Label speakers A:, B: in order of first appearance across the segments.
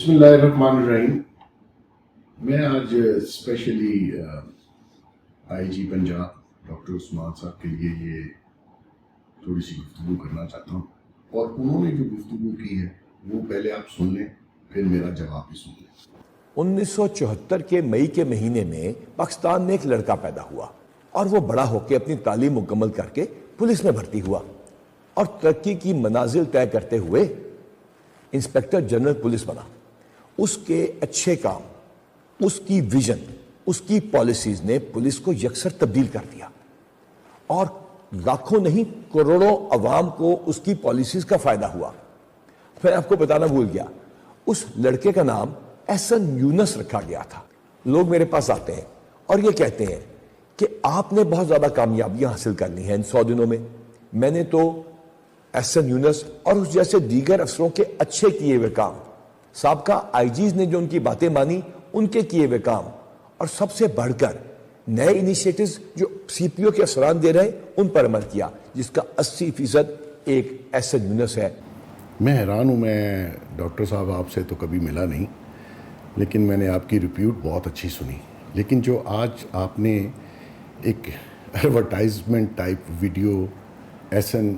A: بسم اللہ الرحمن الرحیم. میں آج specially I G Punjab doctor Usman صاحب کے لیے یہ تھوڑی سی گفتگو کرنا چاہتا ہوں، اور انہوں نے جو گفتگو کی ہے وہ پہلے آپ سن لیں، پھر میرا جواب بھی سن لیں.
B: 1974 کے مئی کے مہینے میں پاکستان میں ایک لڑکا پیدا ہوا اور وہ بڑا ہو کے اپنی تعلیم مکمل کر کے پولیس میں بھرتی ہوا اور ترقی کی منازل طے کرتے ہوئے انسپیکٹر جنرل پولیس بنا. اس کے اچھے کام، اس کی ویژن، اس کی پالیسیز نے پولیس کو یکسر تبدیل کر دیا اور لاکھوں نہیں کروڑوں عوام کو اس کی پالیسیز کا فائدہ ہوا. میں آپ کو بتانا بھول گیا، اس لڑکے کا نام احسن یونس رکھا گیا تھا. لوگ میرے پاس آتے ہیں اور یہ کہتے ہیں کہ آپ نے بہت زیادہ کامیابیاں حاصل کر لی ہیں ان 100 دنوں میں نے تو احسن یونس اور اس جیسے دیگر افسروں کے اچھے کیے ہوئے کام، سابقہ آئی جیز نے جو ان کی باتیں مانی ان کے کیے ہوئے کام، اور سب سے بڑھ کر نئے انیشیٹوز جو سی پی او کے افسران دے رہے ہیں ان پر عمل کیا، جس کا 80% ایک احسن یونس ہے.
A: میں حیران ہوں. میں ڈاکٹر صاحب آپ سے تو کبھی ملا نہیں، لیکن میں نے آپ کی ریپیوٹ بہت اچھی سنی. لیکن جو آج آپ نے ایک ایڈورٹائزمنٹ ٹائپ ویڈیو احسن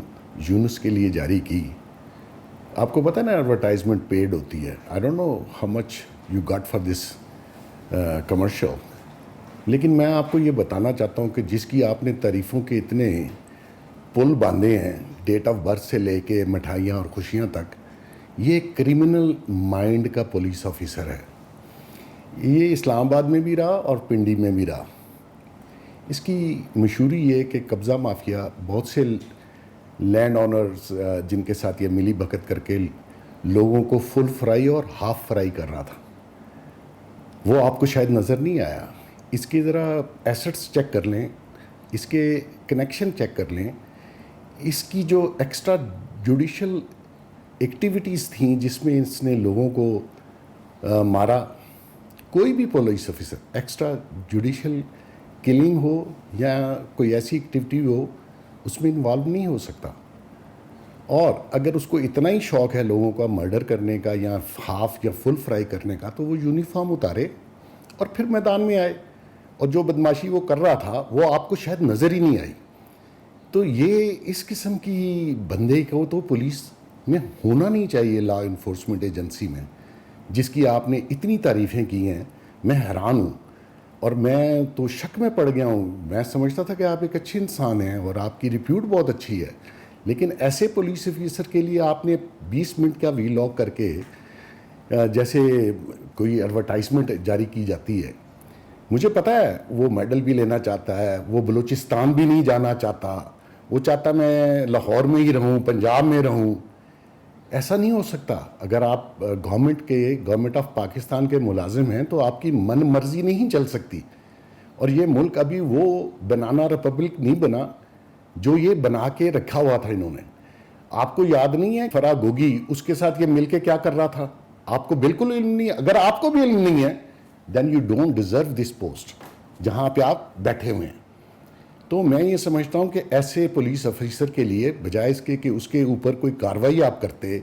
A: یونس کے لیے جاری کی، آپ کو پتہ نا ایڈورٹائزمنٹ پیڈ ہوتی ہے. I don't know how much you got for this commercial, لیکن میں آپ کو یہ بتانا چاہتا ہوں کہ جس کی آپ نے تعریفوں کے اتنے پل باندھے ہیں، ڈیٹ آف برتھ سے لے کے مٹھائیاں اور خوشیاں تک، یہ کرمنل مائنڈ کا پولیس آفیسر ہے. یہ اسلام آباد میں بھی رہا اور پنڈی میں بھی رہا. اس کی مشہوری یہ کہ قبضہ مافیا بہت سے لینڈ آنرز جن کے ساتھ یہ ملی بھگت کر کے لوگوں کو فل فرائی اور ہاف فرائی کر رہا تھا. وہ آپ کو شاید نظر نہیں آیا. اس کی ذرا ایسٹس چیک کر لیں، اس کے کنیکشن چیک کر لیں. اس کی جو ایکسٹرا جوڈیشل ایکٹیویٹیز تھیں جس میں اس نے لوگوں کو مارا، کوئی بھی police officer extra judicial killing ہو یا کوئی ایسی ایکٹیویٹی ہو اس میں انوالو نہیں ہو سکتا. اور اگر اس کو اتنا ہی شوق ہے لوگوں کا مرڈر کرنے کا یا ہاف یا فل فرائی کرنے کا، تو وہ یونیفارم اتارے اور پھر میدان میں آئے. اور جو بدماشی وہ کر رہا تھا وہ آپ کو شاید نظر ہی نہیں آئی. تو یہ اس قسم کی بندے کو تو پولیس میں ہونا نہیں چاہیے، لا انفورسمنٹ ایجنسی میں، جس کی آپ نے اتنی تعریفیں کی ہیں. میں حیران ہوں اور میں تو شک میں پڑ گیا ہوں. میں سمجھتا تھا کہ آپ ایک اچھے انسان ہیں اور آپ کی ریپیوٹ بہت اچھی ہے، لیکن ایسے پولیس آفیسر کے لیے آپ نے 20 منٹ کا وی لاگ کر کے جیسے کوئی ایڈورٹائزمنٹ جاری کی جاتی ہے. مجھے پتہ ہے وہ میڈل بھی لینا چاہتا ہے، وہ بلوچستان بھی نہیں جانا چاہتا، وہ چاہتا میں لاہور میں ہی رہوں، پنجاب میں رہوں. ایسا نہیں ہو سکتا. اگر آپ گورنمنٹ آف پاکستان کے ملازم ہیں تو آپ کی من مرضی نہیں چل سکتی. اور یہ ملک ابھی وہ بنانا ریپبلک نہیں بنا جو یہ بنا کے رکھا ہوا تھا انہوں نے. آپ کو یاد نہیں ہے فرا گوگی اس کے ساتھ یہ مل کے کیا کر رہا تھا؟ آپ کو بالکل علم نہیں ہے. اگر آپ کو بھی علم نہیں ہے then you don't deserve this post جہاں پہ آپ بیٹھے ہوئے ہیں. تو میں یہ سمجھتا ہوں کہ ایسے پولیس آفیسر کے لیے بجائے اس کے کہ اس کے اوپر کوئی کارروائی آپ کرتے،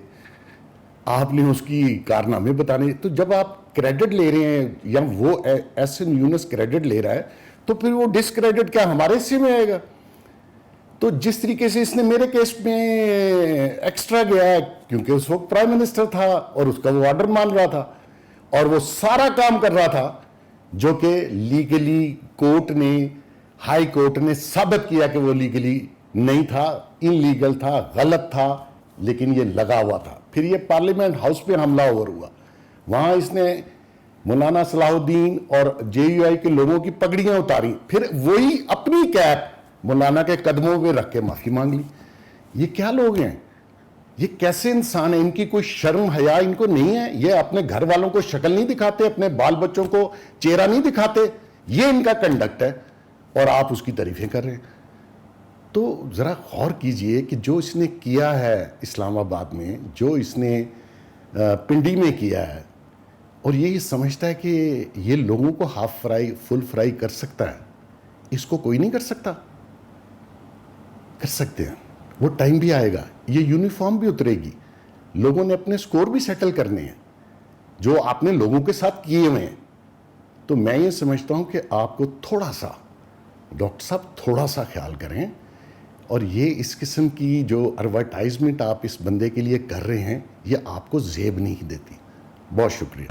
A: آپ نے اس کی کارنامے بتانے، تو جب آپ کریڈٹ لے رہے ہیں یا وہ احسن یونس کریڈٹ لے رہا ہے تو پھر وہ ڈسکریڈٹ کیا ہمارے حصے میں آئے گا؟ تو جس طریقے سے اس نے میرے کیس میں ایکسٹرا گیا ہے، کیونکہ اس وقت پرائم منسٹر تھا اور اس کا وہ آرڈر مان رہا تھا اور وہ سارا کام کر رہا تھا جو کہ لیگلی کورٹ نے، ہائی کورٹ نے ثابت کیا کہ وہ لیگلی نہیں تھا، ان لیگل تھا، غلط تھا، لیکن یہ لگا ہوا تھا. پھر یہ پارلیمنٹ ہاؤس پہ حملہ آور ہوا، وہاں اس نے مولانا صلاح الدین اور جے یو آئی کے لوگوں کی پگڑیاں اتاری، پھر وہی اپنی کیپ مولانا کے قدموں پہ رکھ کے معافی مانگ لی. یہ کیا لوگ ہیں؟ یہ کیسے انسان ہیں؟ ان کی کوئی شرم حیا ان کو نہیں ہے؟ یہ اپنے گھر والوں کو شکل نہیں دکھاتے، اپنے بال بچوں کو چہرہ نہیں دکھاتے؟ یہ ان کا کنڈکٹ ہے اور آپ اس کی تعریفیں کر رہے ہیں. تو ذرا غور کیجئے کہ جو اس نے کیا ہے اسلام آباد میں، جو اس نے پنڈی میں کیا ہے، اور یہ سمجھتا ہے کہ یہ لوگوں کو ہاف فرائی فل فرائی کر سکتا ہے. اس کو کوئی نہیں کر سکتا. کر سکتے ہیں، وہ ٹائم بھی آئے گا، یہ یونیفارم بھی اترے گی، لوگوں نے اپنے سکور بھی سیٹل کرنے ہیں. جو آپ نے لوگوں کے ساتھ کیے ہوئے ہیں. تو میں یہ سمجھتا ہوں کہ آپ کو تھوڑا سا ڈاکٹر صاحب تھوڑا سا خیال کریں, اور یہ اس قسم کی جو ایڈورٹائزمنٹ آپ اس بندے کے لیے کر رہے ہیں یہ آپ کو زیب نہیں دیتی. بہت شکریہ.